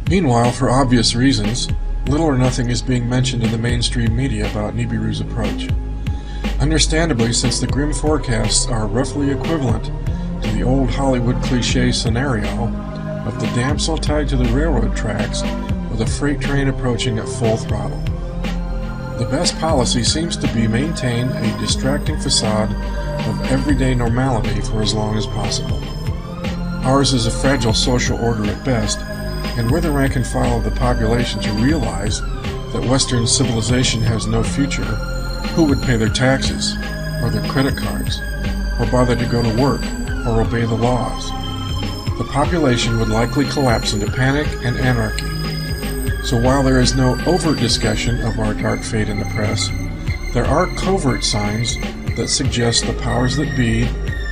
Meanwhile, for obvious reasons, little or nothing is being mentioned in the mainstream media about Nibiru's approach. Understandably, since the grim forecasts are roughly equivalent to the old Hollywood cliché scenario of the damsel tied to the railroad tracks with a freight train approaching at full throttle. The best policy seems to be maintain a distracting facade of everyday normality for as long as possible. Ours is a fragile social order at best, and we're the rank and file of the population to realize that Western civilization has no future. Who would pay their taxes, or their credit cards, or bother to go to work, or obey the laws? The population would likely collapse into panic and anarchy. So while there is no overt discussion of our dark fate in the press, there are covert signs that suggest the powers that be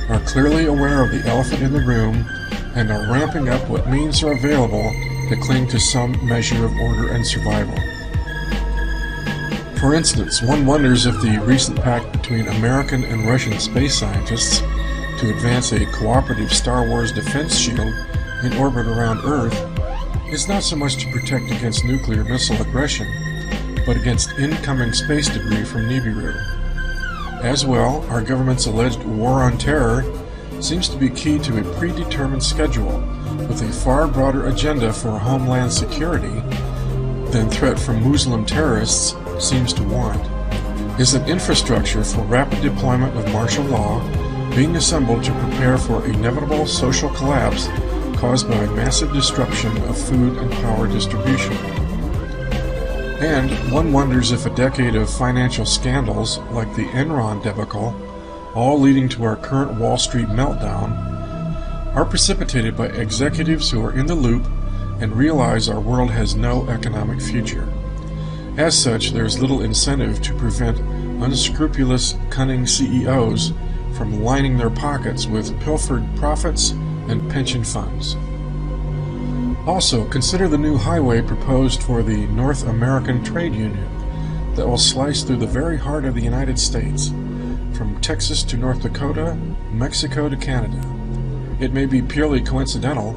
are clearly aware of the elephant in the room and are ramping up what means are available to cling to some measure of order and survival. For instance, one wonders if the recent pact between American and Russian space scientists to advance a cooperative Star Wars defense shield in orbit around Earth is not so much to protect against nuclear missile aggression, but against incoming space debris from Nibiru. As well, our government's alleged war on terror seems to be key to a predetermined schedule with a far broader agenda for homeland security than threat from Muslim terrorists seems to warrant. Is an infrastructure for rapid deployment of martial law being assembled to prepare for inevitable social collapse caused by massive disruption of food and power distribution. And one wonders if a decade of financial scandals like the Enron debacle, all leading to our current Wall Street meltdown, are precipitated by executives who are in the loop and realize our world has no economic future. As such, there is little incentive to prevent unscrupulous, cunning CEOs from lining their pockets with pilfered profits and pension funds. Also, consider the new highway proposed for the North American Trade Union that will slice through the very heart of the United States, from Texas to North Dakota, Mexico to Canada. It may be purely coincidental,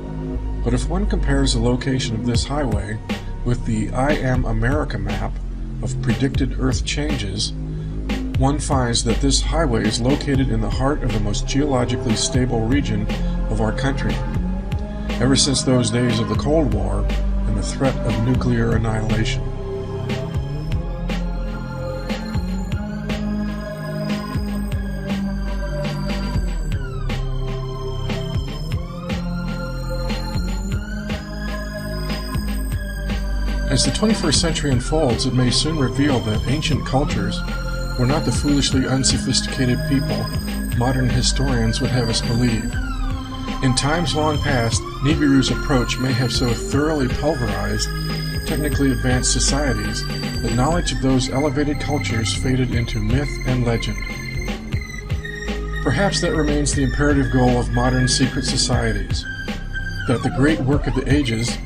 but if one compares the location of this highway with the I Am America map of predicted Earth changes, one finds that this highway is located in the heart of the most geologically stable region of our country, ever since those days of the Cold War and the threat of nuclear annihilation. As the 21st century unfolds, it may soon reveal that ancient cultures were not the foolishly unsophisticated people modern historians would have us believe. In times long past, Nibiru's approach may have so thoroughly pulverized technically advanced societies that knowledge of those elevated cultures faded into myth and legend. Perhaps that remains the imperative goal of modern secret societies, that the great work of the ages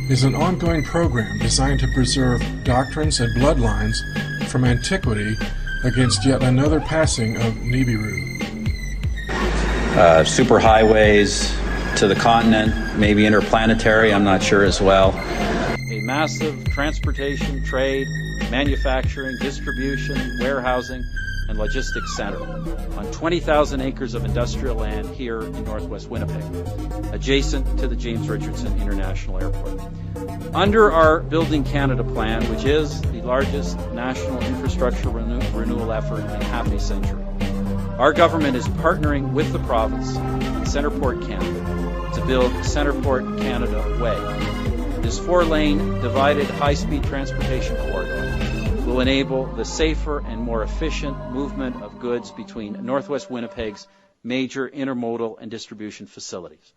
is an ongoing program designed to preserve doctrines and bloodlines from antiquity against yet another passing of Nibiru. Superhighways to the continent, maybe interplanetary, I'm not sure as well. A massive transportation, trade, manufacturing, distribution, warehousing, and logistics center on 20,000 acres of industrial land here in northwest Winnipeg, adjacent to the James Richardson International Airport. Under our Building Canada plan, which is the largest national infrastructure renewal effort in half a century, our government is partnering with the province and CentrePort Canada to build CentrePort Canada Way. This 4-lane divided high-speed transportation corridor will enable the safer and more efficient movement of goods between northwest Winnipeg's major intermodal and distribution facilities.